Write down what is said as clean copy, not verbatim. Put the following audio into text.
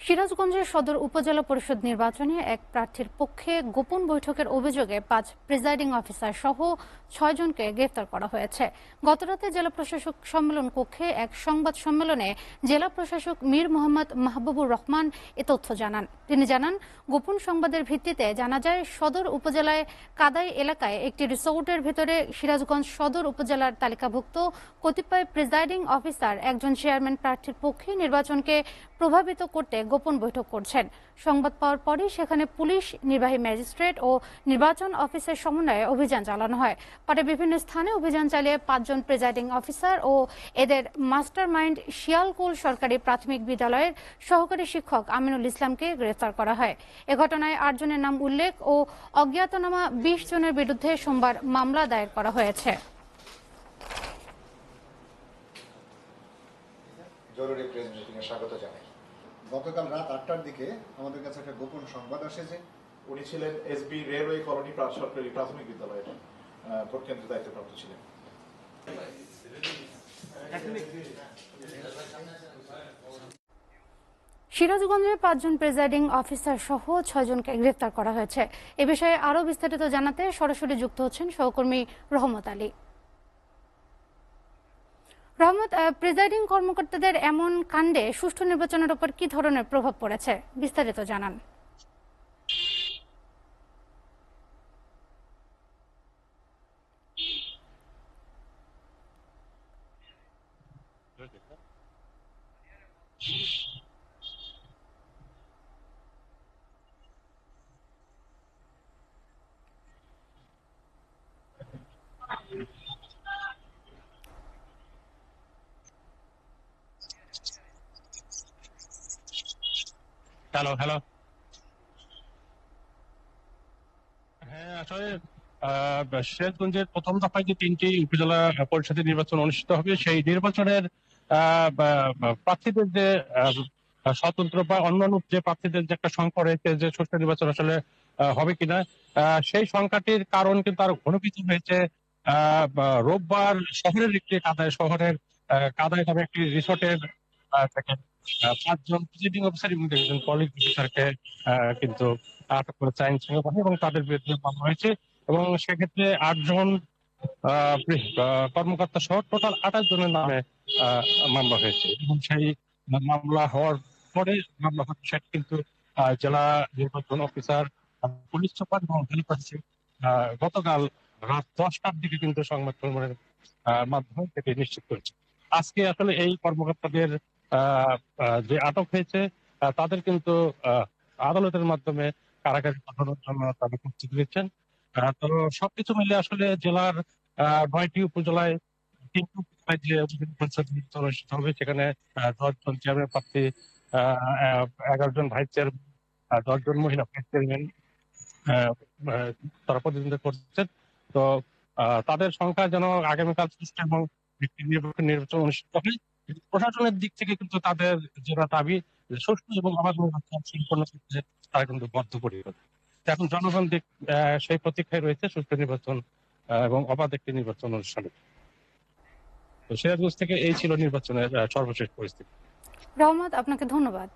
সিরাজগঞ্জের সদর উপজেলা পরিষদ নির্বাচনে এক প্রার্থীর পক্ষে গোপন বৈঠকের অভিযোগে 5 প্রিজাইডিং অফিসার সহ 6 জনকে গ্রেফতার করা হয়েছে। গতরাতে জেলা প্রশাসক সম্মেলন কক্ষে এক সংবাদ সম্মেলনে জেলা প্রশাসক মীর মোহাম্মদ মাহবুবুর রহমান এ তথ্য জানান। তিনি জানান, গোপন সংবাদের ভিত্তিতে জানা যায় সদর উপজেলায় কাদাই এলাকায় একটি রিসোর্টের ভেতরে সিরাজগঞ্জ সদর উপজেলার তালিকাভুক্ত কতিপয় প্রিজাইডিং অফিসার একজন চেয়ারম্যান প্রার্থীর পক্ষে নির্বাচনকে প্রভাবিত করতে গোপন বৈঠক করছেন। সংবাদ পাওয়ার পরই সেখানে পুলিশ, নির্বাহী ম্যাজিস্ট্রেট ও নির্বাচন অফিসের সমন্বয়ে অভিযান চালানো হয়। পরে বিভিন্ন স্থানে অভিযান চালিয়ে 5 জন প্রিজাইডিং অফিসার ও এদের মাস্টার মাইন্ড শিয়ালকুল সরকারি প্রাথমিক বিদ্যালয়ের সহকারী শিক্ষক আমিনুল ইসলামকে গ্রেফতার করা হয়। এ ঘটনায় 8 জনের নাম উল্লেখ ও অজ্ঞাতনামা 20 জনের বিরুদ্ধে সোমবার মামলা দায়ের করা হয়েছে। জরুরি প্রেস ব্রিফিংয়ে স্বাগত জানাই। গতকাল রাত 8টার দিকে আমাদের কাছে একটা গোপন সংবাদ আসে যে উনি ছিলেন এসবি রেলওয়ে কলোনি সরকারি প্রাথমিক বিদ্যালয়ের ভোট কেন্দ্রের দায়িত্বপ্রাপ্ত ছিলেন। সিরাজগঞ্জে 5 জন প্রিজাইডিং অফিসার সহ 6 জনকে গ্রেফতার করা হয়েছে। এ বিষয়ে আরও বিস্তারিত জানাতে সরাসরি যুক্ত হচ্ছেন সহকর্মী রহমত আলী। রহমত, প্রিজাইডিং কর্মকর্তাদের এমন কাণ্ডে সুষ্ঠু নির্বাচনের উপর কি ধরনের প্রভাব পড়েছে, বিস্তারিত জানান। হ্যালো হ্যালো হ্যাঁ, আসলে সিরাজগঞ্জের প্রথম দফায় যে 3টি উপজেলা পরিষদের নির্বাচন অনুষ্ঠিত হবে, সেই নির্বাচনের প্রার্থীদের যে স্বতন্ত্র বা অন্যান্য যে প্রার্থীদের যে একটা সংখ্যা রয়েছে, যে সুষ্ঠু নির্বাচন আসলে হবে কিনা, সেই সংখ্যাটির কারণ কিন্তু আরো ঘনীভূত হয়েছে। রোববার শহরের কাদায় নামে একটি রিসোর্টের থেকে 5 জন প্রিজাইডিং অফিসার এবং 1 জন পলিং অফিসারকে কিন্তু আটক করেছে আইন শৃঙ্খলা বাহিনী এবং তাদের বিরুদ্ধে মামলা হয়েছে। এবং সেক্ষেত্রে 8 জন কর্মকর্তা সহ টোটাল 28 জনের নামে মামলা হয়েছে। এবং সেই মামলা হওয়ার পরে মামলা হচ্ছে সেটা কিন্তু জেলা নির্বাচন অফিসার, পুলিশ সুপার এবং জেলা প্রশাসক গতকাল রাত 10টার দিকে কিন্তু সংবাদ সম্মেলনের মাধ্যমে সেটি নিশ্চিত করেছে। আজকে আসলে এই কর্মকর্তাদের যে আটক হয়েছে, তাদের কিন্তু আদালতের মাধ্যমে কারাগারে পাঠানোর জন্য তারা প্রস্তুতি নিচ্ছেন। তো সবকিছু মিলে আসলে জেলার 9টি উপজেলায় 3টি উপজেলায় যে উপজেলা পরিষদ নির্বাচন অনুষ্ঠিত হবে, সেখানে 10 জন চেয়ারম্যান প্রার্থী, 11 জন ভাইস চেয়ারম্যান, 10 জন মহিলা ভাইস চেয়ারম্যান তারা প্রতিদ্বন্দ্বিতা করছেন। তো তাদের সংখ্যা যেন আগামীকাল সুষ্ঠু এবং নির্বাচন অনুষ্ঠিত হয়। প্রশাসনের দিক থেকে কিন্তু তাদের যেটা দাবি, সুষ্ঠু এবং অবাধ নির্বাচন সম্পন্ন করতে তারা কিন্তু বদ্ধপরিকর। এখন জনগণ সেই প্রতীক্ষায় রয়েছে সুষ্ঠু নির্বাচন এবং অবাধ একটি নির্বাচন অনুষ্ঠানে। তো সিরাজগঞ্জ থেকে এই ছিল নির্বাচনের সর্বশেষ পরিস্থিতি। রহমত, আপনাকে ধন্যবাদ।